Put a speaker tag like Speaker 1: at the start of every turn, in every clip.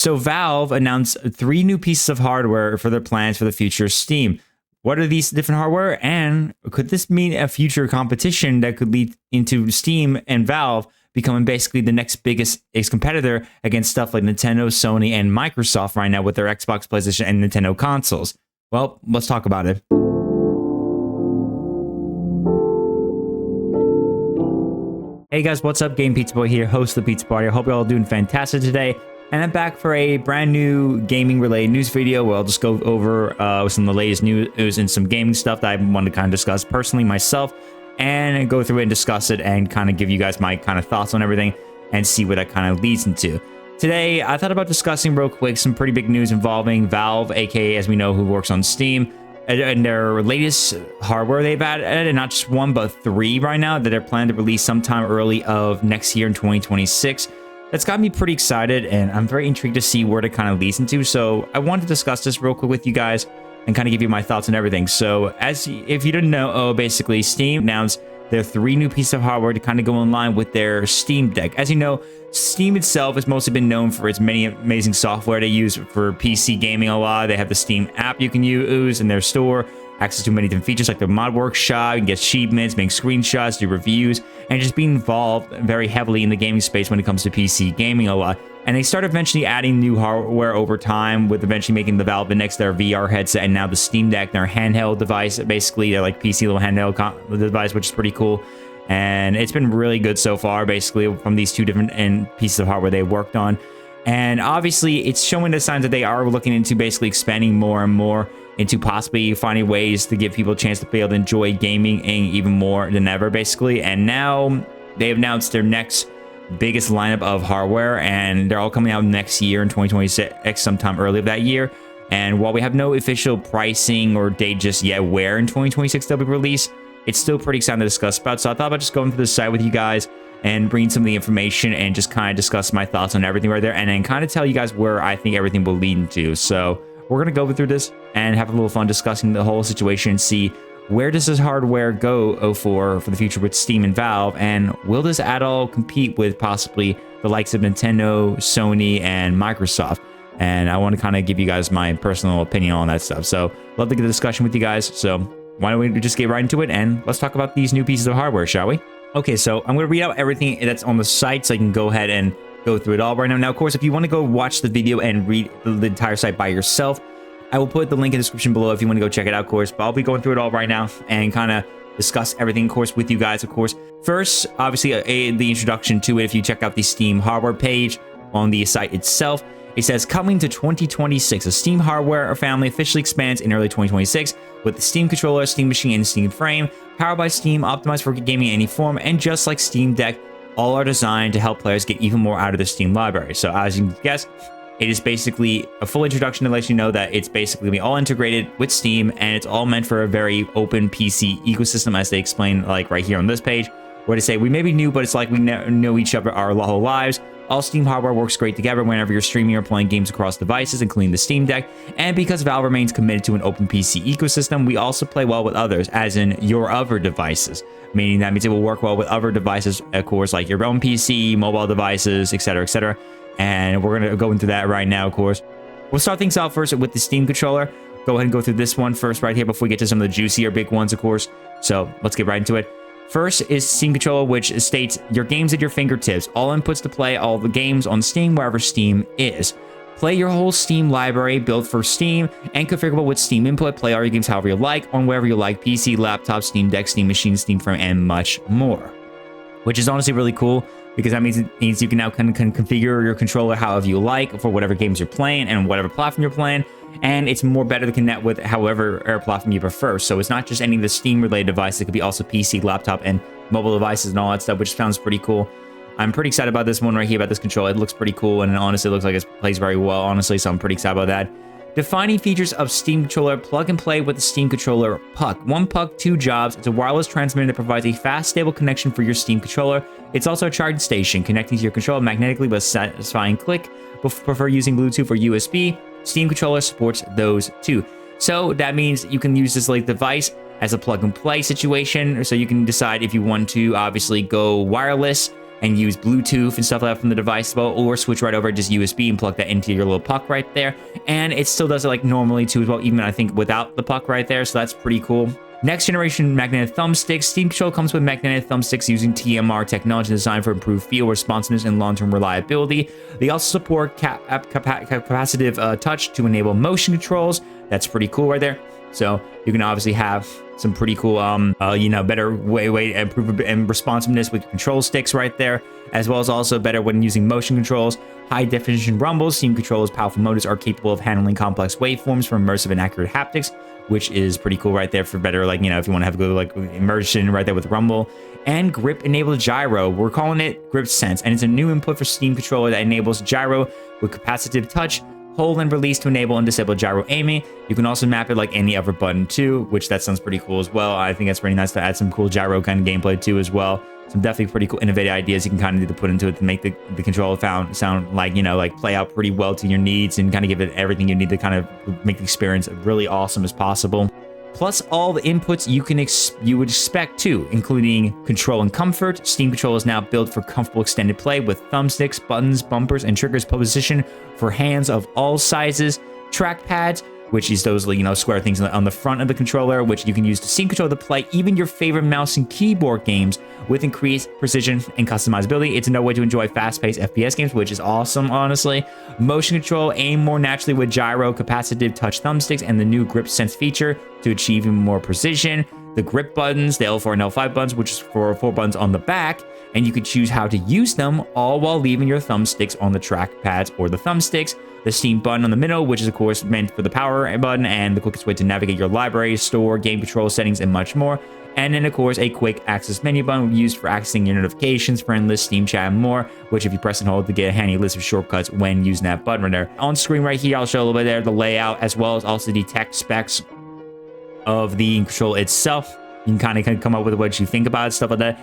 Speaker 1: So Valve announced 3 new pieces of hardware for their plans for the future of Steam. What are these different hardware, and could this mean a future competition that could lead into Steam and Valve becoming basically the next biggest competitor against stuff like Nintendo, Sony, and Microsoft right now with their Xbox, PlayStation, and Nintendo consoles? Well, let's talk about it. Hey guys, what's up? Game Pizza Boy here, host of the Pizza Party. I hope you're all doing fantastic today. And I'm back for a brand new gaming related news video where I'll just go over some of the latest news and some gaming stuff that I want to kind of discuss personally myself, and go through it and discuss it and kind of give you guys my kind of thoughts on everything and see what that kind of leads into. Today, I thought about discussing real quick some pretty big news involving Valve, aka as we know, who works on Steam, and their latest hardware they've added, and not just 1 but 3 right now that they're planning to release sometime early of next year in 2026. That's got me pretty excited, and I'm very intrigued to see where it kind of leads into. So I wanted to discuss this real quick with you guys and kind of give you my thoughts on everything. So if you didn't know, basically Steam announced their 3 new pieces of hardware to kind of go in line with their Steam Deck. As you know, Steam itself has mostly been known for its many amazing software they use for PC gaming a lot. They have the Steam app you can use in their store, access to many different features like their mod workshop. You can get achievements, make screenshots, do reviews, and just be involved very heavily in the gaming space when it comes to PC gaming a lot. And they started eventually adding new hardware over time, with eventually making the Valve Index their VR headset, and now the Steam Deck their handheld device. Basically, they're like PC little handheld device, which is pretty cool. And it's been really good so far, basically, from these 2 different pieces of hardware they worked on. And obviously, it's showing the signs that they are looking into basically expanding more and more into possibly finding ways to give people a chance to be able to enjoy gaming even more than ever, basically. And now they've announced their next biggest lineup of hardware, and they're all coming out next year in 2026, sometime early of that year. And while we have no official pricing or date just yet where in 2026 they'll be released, it's still pretty exciting to discuss about. So I thought about just going through the site with you guys and bringing some of the information and just kind of discuss my thoughts on everything right there, and then kind of tell you guys where I think everything will lead into. So we're going to go through this and have a little fun discussing the whole situation and see where does this hardware go for the future with Steam and Valve, and will this at all compete with possibly the likes of Nintendo, Sony, and Microsoft? And I want to kind of give you guys my personal opinion on that stuff. So love to get the discussion with you guys. So why don't we just get right into it, and let's talk about these new pieces of hardware, shall we? Okay, so I'm going to read out everything that's on the site so you can go ahead and go through it all right now. Now, of course, if you want to go watch the video and read the entire site by yourself, I will put the link in the description below if you want to go check it out, of course. But I'll be going through it all right now and kind of discuss everything, of course, with you guys, of course. First, obviously, the introduction to it. If you check out the Steam hardware page on the site itself, it says, coming to 2026, the Steam hardware family officially expands in early 2026 with the Steam controller, Steam machine, and Steam frame, powered by Steam, optimized for gaming in any form, and just like Steam Deck, all are designed to help players get even more out of their Steam library. So as you can guess, it is basically a full introduction to let you know that it's basically going to be all integrated with Steam, and it's all meant for a very open PC ecosystem, as they explain like right here on this page, where they say, we may be new, but it's like we know each other our whole lives. All Steam hardware works great together whenever you're streaming or playing games across devices, including the Steam Deck. And because Valve remains committed to an open PC ecosystem, we also play well with others, as in your other devices. Meaning that means it will work well with other devices, of course, like your own PC, mobile devices, etc., etc. And we're going to go into that right now, of course. We'll start things out first with the Steam controller. Go ahead and go through this one first right here before we get to some of the juicier big ones, of course. So let's get right into it. First is Steam Controller, which states your games at your fingertips. All inputs to play all the games on Steam wherever Steam is. Play your whole Steam library built for Steam and configurable with Steam input. Play all your games however you like, on wherever you like, PC, laptop, Steam Deck, Steam Machine, Steam Frame, and much more. Which is honestly really cool, because that means you can now can configure your controller however you like for whatever games you're playing and whatever platform you're playing. And it's more better to connect with however platform you prefer. So it's not just any of the Steam related devices. It could be also PC, laptop, and mobile devices and all that stuff, which sounds pretty cool. I'm pretty excited about this one right here, about this controller. It looks pretty cool, and honestly, it looks like it plays very well, honestly, so I'm pretty excited about that. Defining features of Steam Controller: plug and play with the Steam Controller Puck. One puck, 2 jobs. It's a wireless transmitter that provides a fast, stable connection for your Steam Controller. It's also a charging station, connecting to your controller magnetically with a satisfying click. Prefer using Bluetooth or USB. Steam Controller supports those too. So that means you can use this like device as a plug and play situation. So you can decide if you want to obviously go wireless and use Bluetooth and stuff like that from the device as well, or switch right over just USB and plug that into your little puck right there. And it still does it like normally too as well, even I think without the puck right there. So that's pretty cool. Next generation magnetic thumbsticks. Steam Control comes with magnetic thumbsticks using TMR technology designed for improved feel responsiveness and long-term reliability. They also support capacitive touch to enable motion controls. That's pretty cool right there. So you can obviously have some pretty cool, better way improve and responsiveness with control sticks right there, as well as also better when using motion controls. High definition rumbles. Steam Control's powerful motors are capable of handling complex waveforms for immersive and accurate haptics, which is pretty cool right there for better, like, if you want to have a good like immersion right there with rumble. And grip enabled gyro. We're calling it Grip Sense, and it's a new input for Steam Controller that enables gyro with capacitive touch, hold and release to enable and disable gyro aiming. You can also map it like any other button too, which that sounds pretty cool as well. I think that's pretty nice to add some cool gyro kind of gameplay too as well. Some definitely pretty cool innovative ideas you can kind of do to put into it to make the controller sound like, like play out pretty well to your needs and kind of give it everything you need to kind of make the experience really awesome as possible. Plus all the inputs you would expect too, including control and comfort. Steam Control is now built for comfortable extended play with thumbsticks, buttons, bumpers, and triggers position for hands of all sizes. Trackpads, which is those square things on the front of the controller, which you can use to Steam Control to play even your favorite mouse and keyboard games with increased precision and customizability. It's another way to enjoy fast-paced FPS games, which is awesome, honestly. Motion control, aim more naturally with gyro, capacitive touch thumbsticks, and the new Grip Sense feature to achieve even more precision. The grip buttons, the L4 and L5 buttons, which is for 4 buttons on the back, and you can choose how to use them, all while leaving your thumbsticks on the trackpads or the thumbsticks. The Steam button on the middle, which is of course meant for the power button and the quickest way to navigate your library, store, game control settings, and much more. And then of course a quick access menu button used for accessing your notifications, friend list, Steam chat, and more, which if you press and hold to get a handy list of shortcuts when using that button right there. On screen right here, I'll show a little bit there, the layout, as well as also the tech specs of the control itself. You can kind of come up with what you think about it, stuff like that.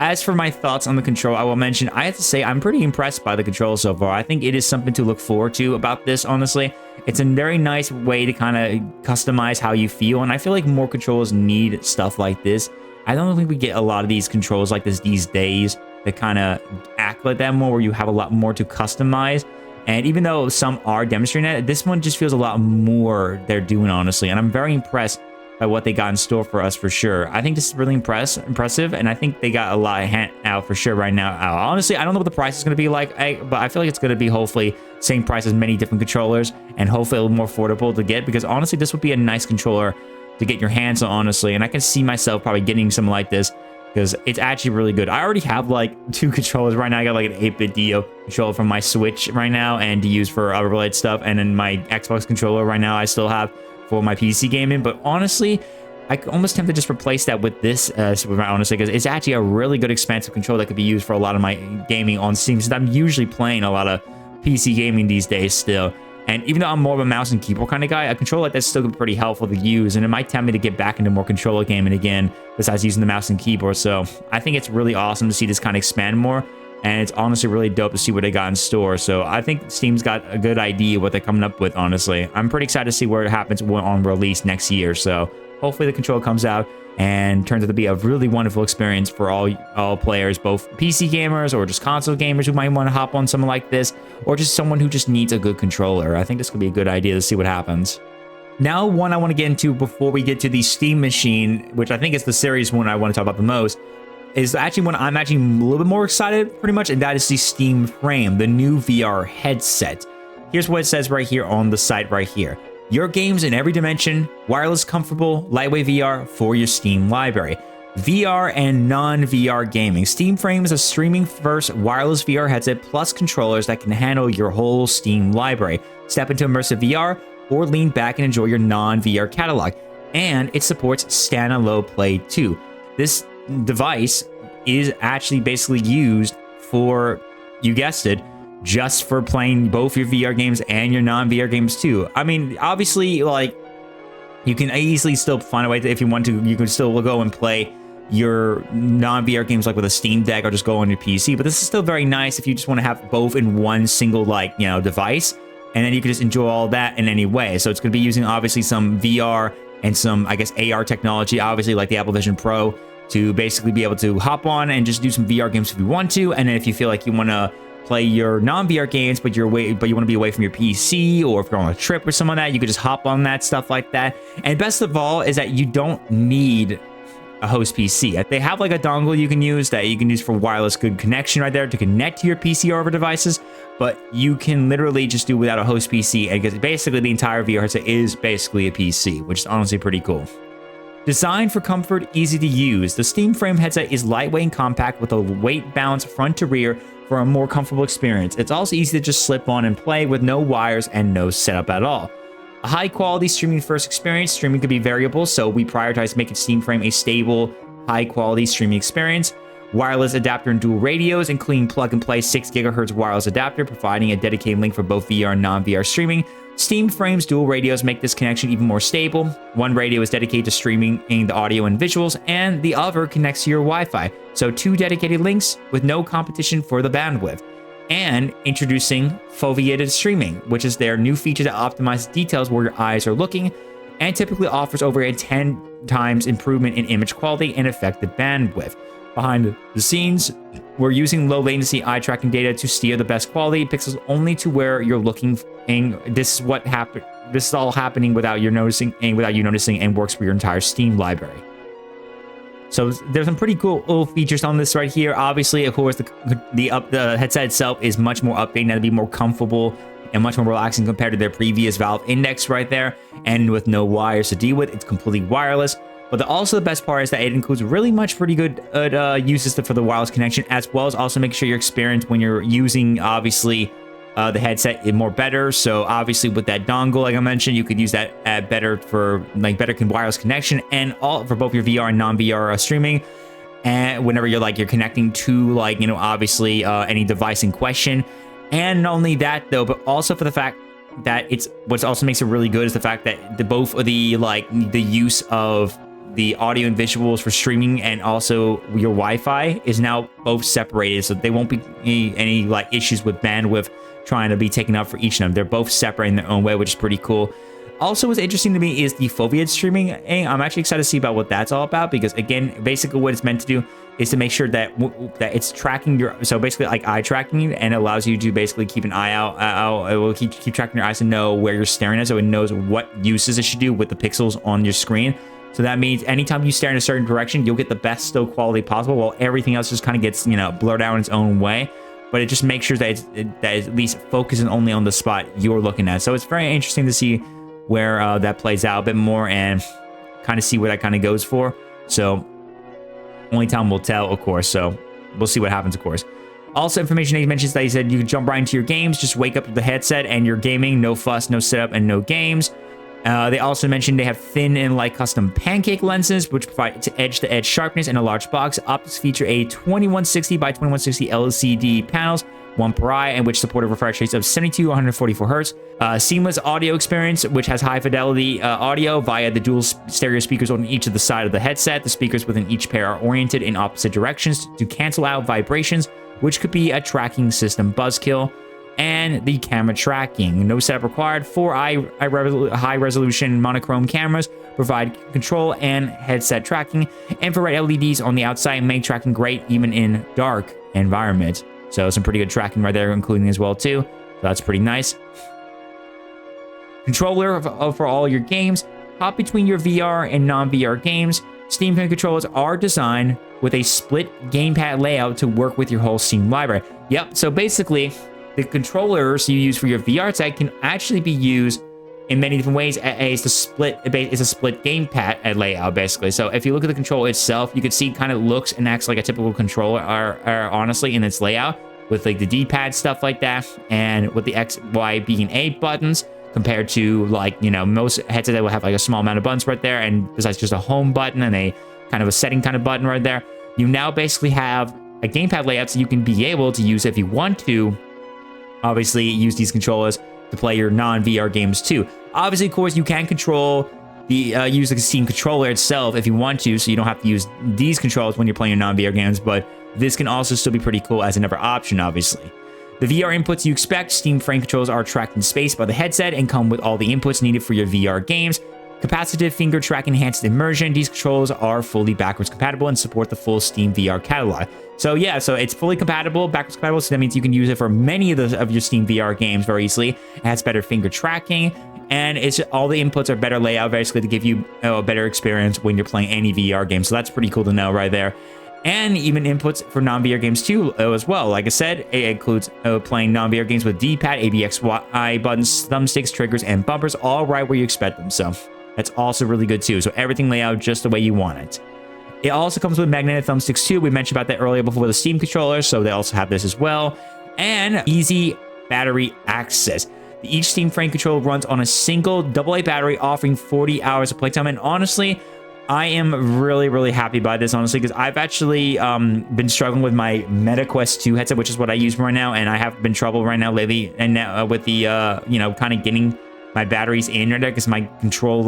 Speaker 1: As for my thoughts on the control, I will mention, I have to say, I'm pretty impressed by the control so far. I think it is something to look forward to about this, honestly. It's a very nice way to kind of customize how you feel, and I feel like more controllers need stuff like this. I don't think we get a lot of these controls like this these days that kind of act like that more, where you have a lot more to customize. And even though some are demonstrating that, this one just feels a lot more they're doing, honestly. And I'm very impressed by what they got in store for us for sure. I think this is really impressive, and I think they got a lot of hand out for sure right now. Honestly, I don't know what the price is going to be like, but I feel like it's going to be hopefully same price as many different controllers, and hopefully a little more affordable to get, because honestly, this would be a nice controller to get your hands on, honestly, and I can see myself probably getting something like this, because it's actually really good. I already have like 2 controllers right now. I got like an 8-bit Dio controller from my Switch right now, and to use for other related stuff, and then my Xbox controller right now I still have for my PC gaming. But honestly, I almost tempted to just replace that with this, honestly, because it's actually a really good expansive controller that could be used for a lot of my gaming on Steam, since I'm usually playing a lot of PC gaming these days still. And even though I'm more of a mouse and keyboard kind of guy, a controller like that's still pretty helpful to use, and it might tempt me to get back into more controller gaming again, besides using the mouse and keyboard. So I think it's really awesome to see this kind of expand more, and it's honestly really dope to see what they got in store. So I think Steam's got a good idea what they're coming up with, honestly. I'm pretty excited to see where it happens on release next year. So hopefully the controller comes out and turns out to be a really wonderful experience for all players, both PC gamers or just console gamers who might want to hop on something like this, or just someone who just needs a good controller. I think this could be a good idea to see what happens. Now, one I want to get into before we get to the Steam Machine, which I think is the serious one I want to talk about the most, is actually one I'm actually a little bit more excited, pretty much, and that is the Steam Frame, the new VR headset. Here's what it says right here on the site right here. Your games in every dimension, wireless, comfortable, lightweight VR for your Steam library. VR and non-VR gaming. Steam Frame is a streaming-first wireless VR headset plus controllers that can handle your whole Steam library. Step into immersive VR or lean back and enjoy your non-VR catalog. And it supports stand-alone play too. This device is actually basically used for, you guessed it, just for playing both your VR games and your non-VR games too. I mean, obviously, like, you can easily still find a way to, if you want to, you can still go and play your non-VR games like with a Steam Deck or just go on your PC. But this is still very nice if you just want to have both in one single, like, device, and then you can just enjoy all that in any way. So it's going to be using obviously some VR and some, I guess, AR technology, obviously like the Apple Vision Pro to basically be able to hop on and just do some VR games if you want to. And then if you feel like you want to play your non-VR games, but you want to be away from your PC, or if you're on a trip or something like that, you could just hop on that, stuff like that. And best of all is that you don't need a host PC. They have like a dongle you can use for wireless good connection right there to connect to your PC or other devices, but you can literally just do without a host PC, and because basically the entire VR headset is basically a PC, which is honestly pretty cool. Designed for comfort, easy to use, the Steam Frame headset is lightweight and compact with a weight balance front to rear for a more comfortable experience. It's also easy to just slip on and play with no wires and no setup at all. A high-quality streaming first experience. Streaming could be variable, so we prioritize making Steam Frame a stable, high-quality streaming experience. Wireless adapter and dual radios, including plug-and-play 6 GHz wireless adapter, providing a dedicated link for both VR and non-VR streaming. Steam Frame's dual radios make this connection even more stable. One radio is dedicated to streaming the audio and visuals, and the other connects to your Wi-Fi. So 2 dedicated links with no competition for the bandwidth. And introducing foveated streaming, which is their new feature that optimizes details where your eyes are looking, and typically offers over a 10 times improvement in image quality and effective bandwidth. Behind the scenes, we're using low latency eye tracking data to steer the best quality pixels only to where you're looking, and this is all happening without you noticing, and works for your entire Steam library. So there's some pretty cool little features on this right here. Obviously, of course, the headset itself is much more updated and to be more comfortable and much more relaxing compared to their previous Valve Index right there. And with no wires to deal with, it's completely wireless. But also the best part is that it includes really pretty good uses for the wireless connection, as well as also make sure your experience when you're using, obviously, the headset is more better. So obviously with that dongle, like I mentioned, you could use that better for better wireless connection, and all for both your VR and non-VR streaming. And whenever you're connecting to obviously any device in question. And not only that though, but also for the fact that what also makes it really good is the fact that both of the use of the audio and visuals for streaming and also your Wi-Fi is now both separated, so they won't be any issues with bandwidth trying to be taken up for each of them. They're both separate in their own way, which is pretty cool. Also, what's interesting to me is the foveated streaming. I'm actually excited to see about what that's all about, because again, basically what it's meant to do is to make sure that it's tracking so basically eye tracking, and it allows you to basically keep an eye out. It will keep tracking your eyes and know where you're staring at, so it knows what uses it should do with the pixels on your screen. So that means anytime you stare in a certain direction, you'll get the best still quality possible, while everything else just kind of gets, blurred out in its own way. But it just makes sure that it's at least focusing only on the spot you're looking at. So it's very interesting to see where that plays out a bit more and kind of see where that kind of goes for. So only time will tell, of course. So we'll see what happens, of course. Also, information that he mentions that he said you can jump right into your games, just wake up to the headset and you're gaming, no fuss, no setup, and no games. They also mentioned they have thin and light custom pancake lenses, which provide edge-to-edge sharpness in a large box. Optics feature a 2160 by 2160 LCD panels, one per eye, and which support a refresh rates of 72 to 144 hertz. Seamless audio experience, which has high-fidelity audio via the dual stereo speakers on each of the side of the headset. The speakers within each pair are oriented in opposite directions to cancel out vibrations, which could be a tracking system buzzkill. And the camera tracking. No setup required. 4 high-resolution monochrome cameras provide control and headset tracking. Infrared LEDs on the outside make tracking great even in dark environments. So some pretty good tracking right there, including as well too. So that's pretty nice. Controller for all your games. Hop between your VR and non-VR games. Steam controllers are designed with a split gamepad layout to work with your whole Steam library. Yep, so basically, the controllers you use for your VR set can actually be used in many different ways. It's a split gamepad layout, basically. So if you look at the controller itself, you can see it kind of looks and acts like a typical controller, honestly, in its layout, with the D-pad stuff like that, and with the X, Y, B, and A buttons, compared to most headsets that will have a small amount of buttons right there, and besides just a home button and a kind of a setting kind of button right there. You now basically have a gamepad layout, so you can be able to use, if you want to, obviously use these controllers to play your non-VR games too. Obviously, of course, you can control use the Steam controller itself if you want to, so you don't have to use these controllers when you're playing your non-VR games, but this can also still be pretty cool as another option, obviously. The VR inputs you expect. Steam Frame controllers are tracked in space by the headset and come with all the inputs needed for your VR games. Capacitive finger track enhanced immersion. These controls are fully backwards compatible and support the full Steam VR catalog. So yeah, so it's fully compatible, backwards compatible, so that means you can use it for many of your Steam VR games very easily. It has better finger tracking, and it's all the inputs are better layout, basically to give you a better experience when you're playing any VR game. So that's pretty cool to know right there. And even inputs for non-VR games too as well. Like I said, it includes playing non-VR games with D-pad, ABXY buttons, thumbsticks, triggers, and bumpers, all right where you expect them. So that's also really good too. So everything laid out just the way you want it. It also comes with magnetic thumbsticks too. We mentioned about that earlier before the Steam controller, so they also have this as well. And easy battery access. Each Steam Frame controller runs on a single AA battery, offering 40 hours of playtime. And honestly, I am really happy by this, honestly, because I've actually been struggling with my Meta Quest 2 headset, which is what I use right now, and I have been trouble right now lately, and now with the you know, kind of getting my batteries in there, because my controller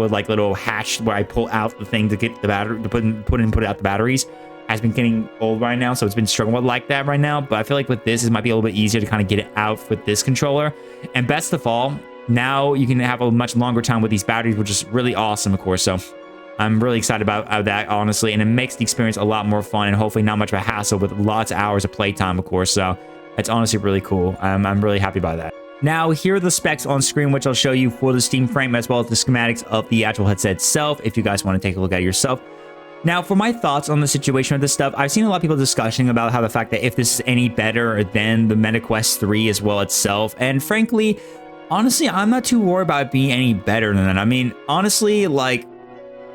Speaker 1: like little hatch where I pull out the thing to get the battery to put out the batteries has been getting old right now, so it's been struggling with like that right now. But I feel like with this, it might be a little bit easier to kind of get it out with this controller. And best of all, now you can have a much longer time with these batteries, which is really awesome, of course. So I'm really excited about that, honestly, and it makes the experience a lot more fun and hopefully not much of a hassle with lots of hours of playtime, of course. So it's honestly really cool. I'm really happy by that. Now, here are the specs on screen, which I'll show you for the Steam Frame, as well as the schematics of the actual headset itself, if you guys want to take a look at it yourself. Now, for my thoughts on the situation with this stuff, I've seen a lot of people discussing about how the fact that if this is any better than the Meta Quest 3 as well itself, and frankly, honestly, I'm not too worried about it being any better than that. I mean, honestly, like,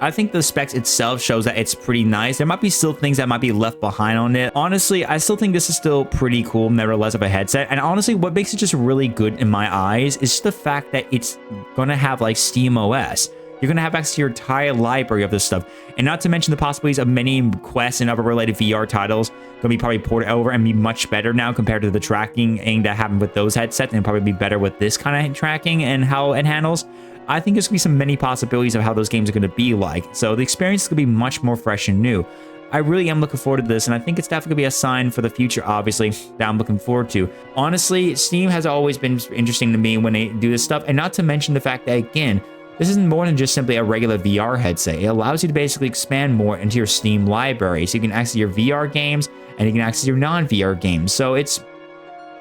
Speaker 1: I think the specs itself shows that it's pretty nice. There might be still things that might be left behind on it. Honestly, I still think this is still pretty cool, nevertheless, of a headset. And honestly, what makes it just really good in my eyes is just the fact that it's gonna have like Steam OS. You're gonna have access to your entire library of this stuff. And not to mention the possibilities of many Quest and other related VR titles gonna be probably ported over and be much better now compared to the tracking that happened with those headsets, and probably be better with this kind of tracking and how it handles. I think there's gonna be some many possibilities of how those games are gonna be like. So the experience is gonna be much more fresh and new. I really am looking forward to this, and I think it's definitely gonna be a sign for the future, obviously, that I'm looking forward to. Honestly, Steam has always been interesting to me when they do this stuff, and not to mention the fact that, again, this isn't more than just simply a regular VR headset. It allows you to basically expand more into your Steam library, so you can access your VR games, and you can access your non-VR games. So it's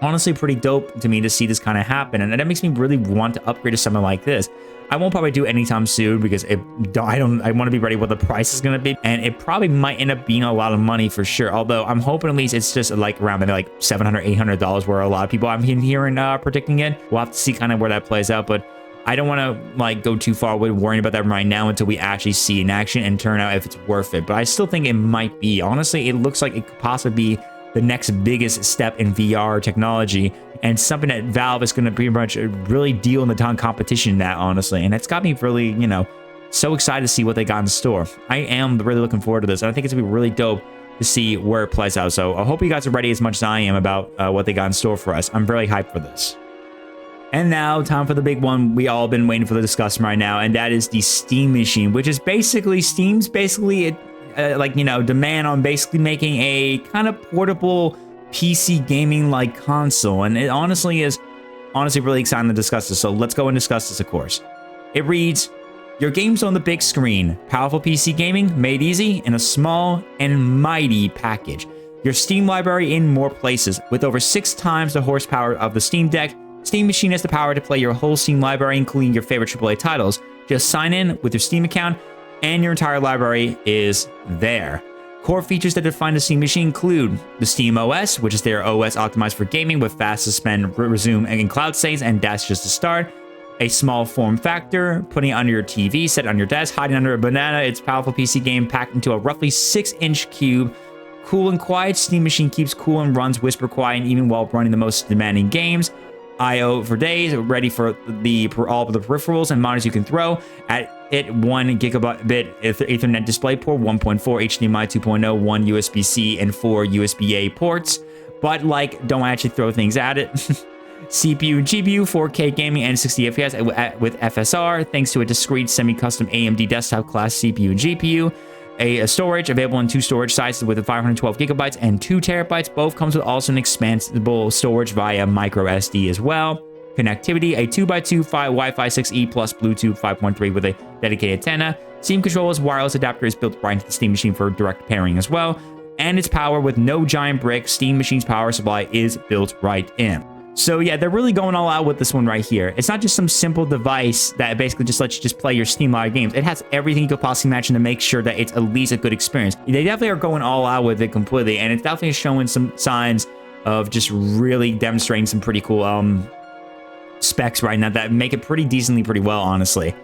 Speaker 1: honestly pretty dope to me to see this kind of happen, and that makes me really want to upgrade to something like this. I won't probably do it anytime soon because I want to be ready what the price is going to be, and it probably might end up being a lot of money for sure. Although I'm hoping at least it's just like around maybe like $700, $800, where a lot of people I'm hearing predicting it. We'll have to see kind of where that plays out, but I don't want to like go too far with worrying about that right now until we actually see it in action and turn out if it's worth it. But I still think it might be. Honestly, it looks like it could possibly be the next biggest step in VR technology, and something that Valve is going to pretty much really deal in the competition in that, honestly. And it's got me really, you know, so excited to see what they got in store. I am really looking forward to this, and I think it's going to be really dope to see where it plays out. So I hope you guys are ready as much as I am about what they got in store for us. I'm really hyped for this. And now, time for the big one we all been waiting for the discussion right now, and that is the Steam Machine, which is basically Steam's like, you know, demand on basically making a kind of portable PC gaming like console. And it honestly is really exciting to discuss this. So let's go and discuss this, of course. It reads, your games on the big screen, powerful PC gaming made easy in a small and mighty package. Your Steam library in more places. With over 6 times the horsepower of the Steam Deck, Steam Machine has the power to play your whole Steam library, including your favorite AAA titles. Just sign in with your Steam account, and your entire library is there. Core features that define the Steam Machine include the Steam OS, which is their OS optimized for gaming with fast suspend, resume, and cloud saves, and that's just to start. A small form factor, putting it under your TV, set on your desk, hiding under a banana. It's a powerful PC game packed into a roughly 6-inch cube. Cool and quiet, Steam Machine keeps cool and runs whisper quiet even while running the most demanding games. I/O for days, ready for all of the peripherals and monitors you can throw at it. 1 gigabit Ethernet display port, 1.4 HDMI 2.0, 1 USB-C, and 4 USB-A ports. But like, don't actually throw things at it. CPU and GPU, 4K gaming and 60 FPS with FSR, thanks to a discrete semi-custom AMD desktop class CPU and GPU. A storage available in 2 storage sizes with 512 gigabytes and 2 terabytes. Both comes with also an expandable storage via micro SD as well. connectivity, a 2x2 Wi-Fi 6E plus Bluetooth 5.3 with a dedicated antenna. Steam Controller's wireless adapter is built right into the Steam Machine for direct pairing as well. And its power with no giant brick, Steam Machine's power supply is built right in. So yeah, they're really going all out with this one right here. It's not just some simple device that basically just lets you just play your Steam Live games. It has everything you could possibly imagine to make sure that it's at least a good experience. They definitely are going all out with it completely, and it's definitely showing some signs of just really demonstrating some pretty cool specs right now that make it pretty decently pretty well, honestly.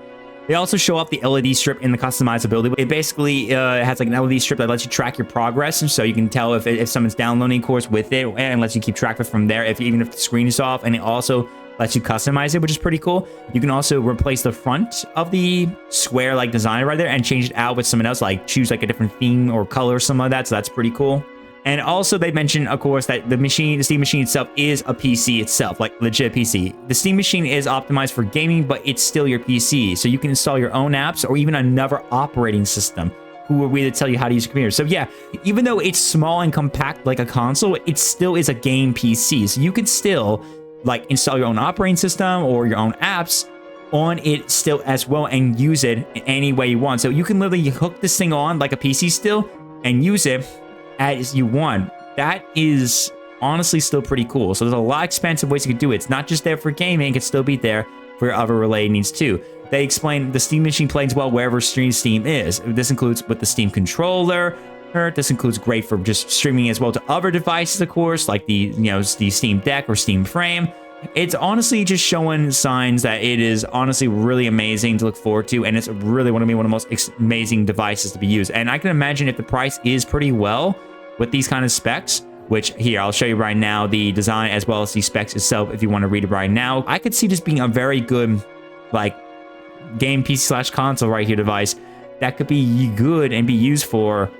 Speaker 1: They also show off the LED strip in the customizability. It basically has like an LED strip that lets you track your progress, and so you can tell if someone's downloading a course with it, and lets you keep track of it from there, even if the screen is off. And it also lets you customize it, which is pretty cool. You can also replace the front of the square like design right there and change it out with someone else, like choose like a different theme or color or something like that. So that's pretty cool. And also they mentioned, of course, that the Steam Machine itself is a PC itself, like legit PC. The Steam Machine is optimized for gaming, but it's still your PC. So you can install your own apps or even another operating system who will really tell you how to use your computer. So yeah, even though it's small and compact like a console, it still is a game PC. So you can still like install your own operating system or your own apps on it still as well and use it any way you want. So you can literally hook this thing on like a PC still and use it as you want. That is honestly still pretty cool. So there's a lot of expansive ways you can do it. It's not just there for gaming, it can still be there for your other related needs too. They explain the Steam Machine plays well wherever Steam is. This includes with the Steam Controller. This includes great for just streaming as well to other devices, of course, like the the Steam Deck or Steam Frame. It's honestly just showing signs that it is honestly really amazing to look forward to, and it's really one of the most amazing devices to be used. And I can imagine if the price is pretty well with these kind of specs, which here I'll show you right now, the design as well as the specs itself if you want to read it right now. I could see this being a very good like game PC / console right here device that could be good and be used for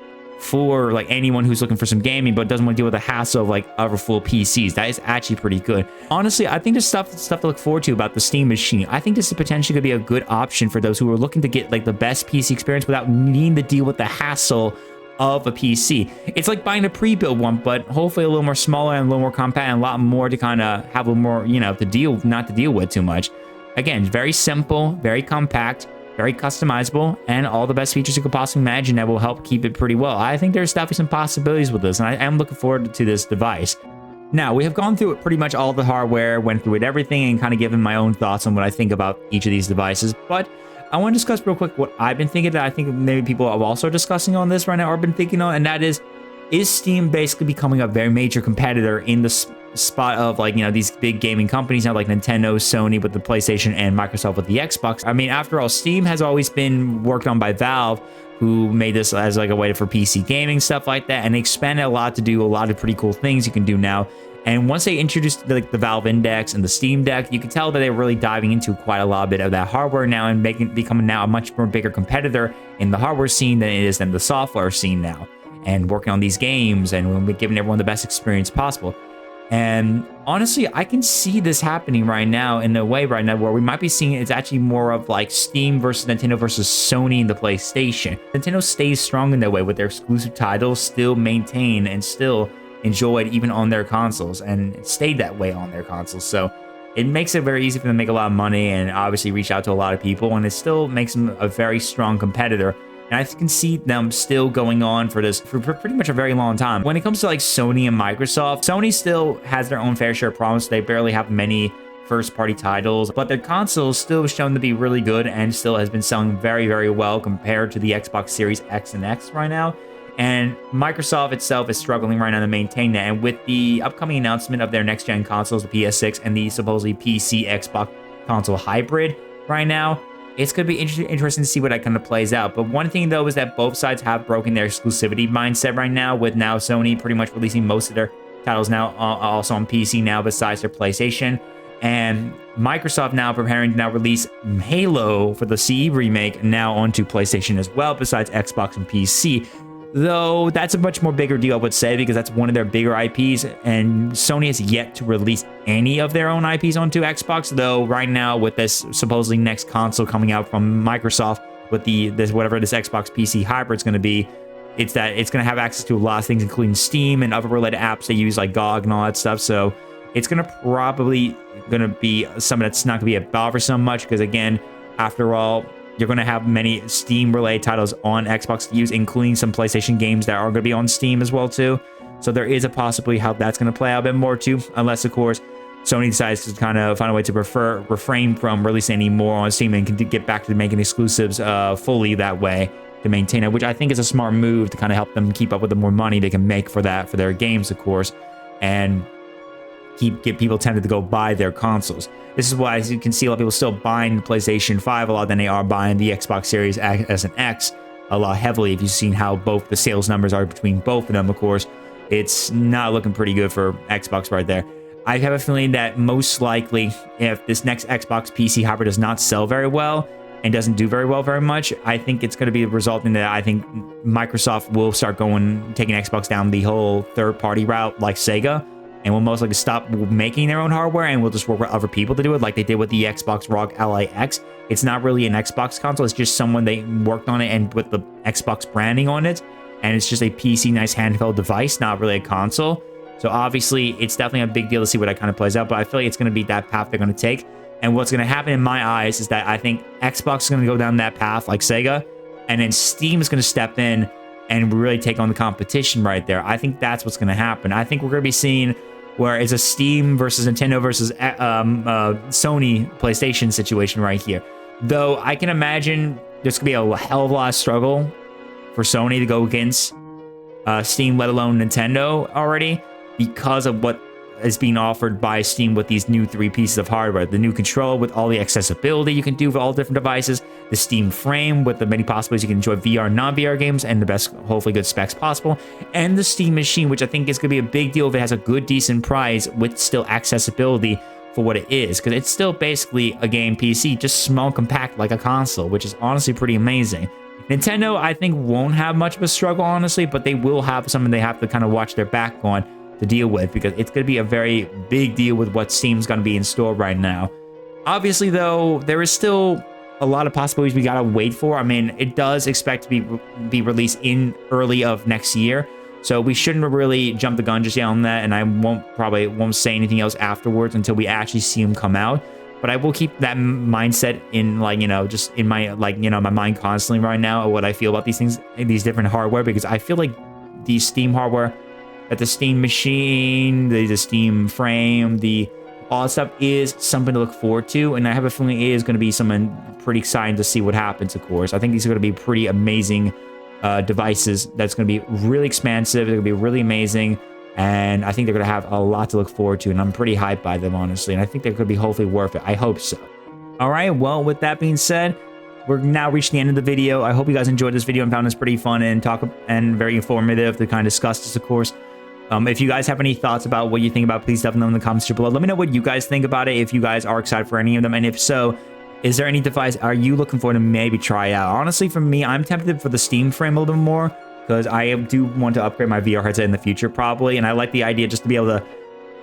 Speaker 1: like anyone who's looking for some gaming but doesn't want to deal with the hassle of like other full PCs. That is actually pretty good. Honestly, I think there's stuff to look forward to about the Steam Machine. I think this is potentially going to be a good option for those who are looking to get like the best PC experience without needing to deal with the hassle of a PC. It's like buying a pre-built one, but hopefully a little more smaller and a little more compact and a lot more to kind of have a little more, not to deal with too much. Again, very simple, very compact, very customizable, and all the best features you could possibly imagine that will help keep it pretty well. I think there's definitely some possibilities with this, and I am looking forward to this device. Now, we have gone through it pretty much all the hardware, went through it everything, and kind of given my own thoughts on what I think about each of these devices, but I want to discuss real quick what I've been thinking that I think maybe people are also discussing on this right now or been thinking on, and that is Steam basically becoming a very major competitor in the spot of like, these big gaming companies now like Nintendo, Sony with the PlayStation, and Microsoft with the Xbox. I mean, after all, Steam has always been worked on by Valve, who made this as like a way for PC gaming, stuff like that, and they expanded a lot to do a lot of pretty cool things you can do now. And once they introduced the Valve Index and the Steam Deck, you can tell that they're really diving into quite a lot of that hardware now and becoming now a much more bigger competitor in the hardware scene than it is in the software scene now, and working on these games and giving everyone the best experience possible. And honestly, I can see this happening right now in a way right now where we might be seeing it's actually more of like Steam versus Nintendo versus Sony and the PlayStation. Nintendo stays strong in that way with their exclusive titles still maintained and still enjoyed even on their consoles, and it stayed that way on their consoles. So it makes it very easy for them to make a lot of money and obviously reach out to a lot of people, and it still makes them a very strong competitor. And I can see them still going on for this for pretty much a very long time. When it comes to like Sony and Microsoft, Sony still has their own fair share of problems. They barely have many first-party titles, but their console is still shown to be really good and still has been selling very, very well compared to the Xbox Series X and X right now. And Microsoft itself is struggling right now to maintain that. And with the upcoming announcement of their next-gen consoles, the PS6 and the supposedly PC Xbox console hybrid right now, it's going to be interesting to see what that kind of plays out. But one thing, though, is that both sides have broken their exclusivity mindset right now, with now Sony pretty much releasing most of their titles now also on PC now besides their PlayStation. And Microsoft now preparing to now release Halo for the CE remake now onto PlayStation as well, besides Xbox and PC. Though that's a much more bigger deal, I would say, because that's one of their bigger IPs, and Sony has yet to release any of their own IPs onto Xbox. Though right now, with this supposedly next console coming out from Microsoft, with whatever this Xbox PC hybrid is going to be, it's going to have access to a lot of things, including Steam and other related apps they use like GOG and all that stuff. So it's probably gonna be something that's not gonna be a bother so much, because again, after all, you're gonna have many Steam related titles on Xbox to use, including some PlayStation games that are gonna be on Steam as well too. So there is a possibility how that's gonna play out a bit more too, unless of course Sony decides to kind of find a way to refrain from releasing any more on Steam and can get back to making exclusives fully that way to maintain it, which I think is a smart move to kind of help them keep up with the more money they can make for their games, of course, and get people tempted to go buy their consoles. This is why, as you can see, a lot of people still buying the PlayStation 5 a lot than they are buying the Xbox Series S and X a lot heavily. If you've seen how both the sales numbers are between both of them, of course, it's not looking pretty good for Xbox right there. I have a feeling that most likely, if this next Xbox PC hybrid does not sell very well and doesn't do very well very much, I think it's going to be resulting that I think Microsoft will start taking Xbox down the whole third-party route like Sega, and will most likely stop making their own hardware and will just work with other people to do it, like they did with the Xbox ROG Ally X. It's not really an Xbox console, it's just someone they worked on it and with the Xbox branding on it, and it's just a PC nice handheld device, not really a console. So obviously, it's definitely a big deal to see what that kind of plays out, but I feel like it's going to be that path they're going to take. And what's going to happen in my eyes is that I think Xbox is going to go down that path like Sega, and then Steam is going to step in and really take on the competition right there. I think that's what's going to happen. I think we're going to be seeing where it's a Steam versus Nintendo versus Sony PlayStation situation right here. Though I can imagine there's going to be a hell of a lot of struggle for Sony to go against Steam, let alone Nintendo already, because of what is being offered by Steam with these new 3 pieces of hardware. The new controller with all the accessibility you can do for all different devices, the Steam Frame with the many possibilities you can enjoy VR, non-VR games, and the best, hopefully good specs possible, and the Steam Machine, which I think is going to be a big deal if it has a good, decent price with still accessibility for what it is, because it's still basically a game PC, just small, compact like a console, which is honestly pretty amazing. Nintendo, I think, won't have much of a struggle, honestly, but they will have something they have to kind of watch their back on to deal with, because it's going to be a very big deal with what Steam's going to be in store right now. Obviously, though, there is still a lot of possibilities we got to wait for. I mean, it does expect to be released in early of next year, so we shouldn't really jump the gun just yet on that, and I probably won't say anything else afterwards until we actually see them come out. But I will keep that mindset in, like, you know, just in my, like, you know, my mind constantly right now of what I feel about these things, these different hardware, because I feel like the Steam hardware, that the Steam Machine, the Steam Frame, all that stuff is something to look forward to, and I have a feeling it is going to be something pretty exciting to see what happens, of course. I think these are going to be pretty amazing devices that's going to be really expansive, they're going to be really amazing, and I think they're going to have a lot to look forward to, and I'm pretty hyped by them, honestly, and I think they're going to be hopefully worth it. I hope so. All right, well, with that being said, we're now reaching the end of the video. I hope you guys enjoyed this video and found this pretty fun and very informative to kind of discuss this, of course. If you guys have any thoughts about what you think about, please definitely know in the comments below. Let me know what you guys think about it, if you guys are excited for any of them, and if so, is there any device are you looking for to maybe try out? Honestly, for me, I'm tempted for the Steam Frame a little bit more, because I do want to upgrade my VR headset in the future probably, and I like the idea just to be able to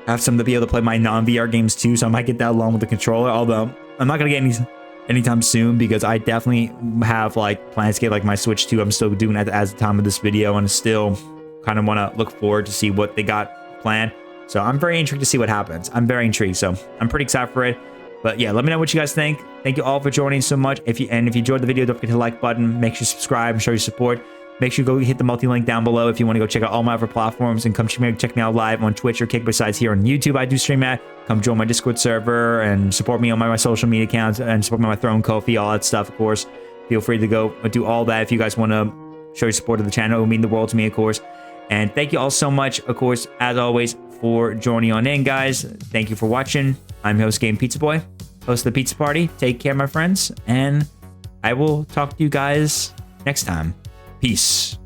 Speaker 1: have some to be able to play my non-VR games too, so I might get that along with the controller, although I'm not going to get any anytime soon, because I definitely have like plans to get like my Switch 2. I'm still doing that as the time of this video, and still kind of want to look forward to see what they got planned. So I'm very intrigued to see what happens. I'm very intrigued, so I'm pretty excited for it. But yeah, let me know what you guys think. Thank you all for joining so much. If you enjoyed the video, don't forget to hit the like button. Make sure you subscribe and show your support. Make sure you go hit the multi-link down below if you want to go check out all my other platforms, and come check me out live on Twitch or Kick. Besides here on YouTube, I do stream at. Come join my Discord server and support me on my social media accounts, and support me on my Throne, Ko-fi, all that stuff, of course. Feel free to go do all that if you guys want to show your support of the channel. It would mean the world to me, of course. And thank you all so much, of course, as always, for joining on in, guys. Thank you for watching. I'm your host, Game Pizza Boy, host of the Pizza Party. Take care, my friends, and I will talk to you guys next time. Peace.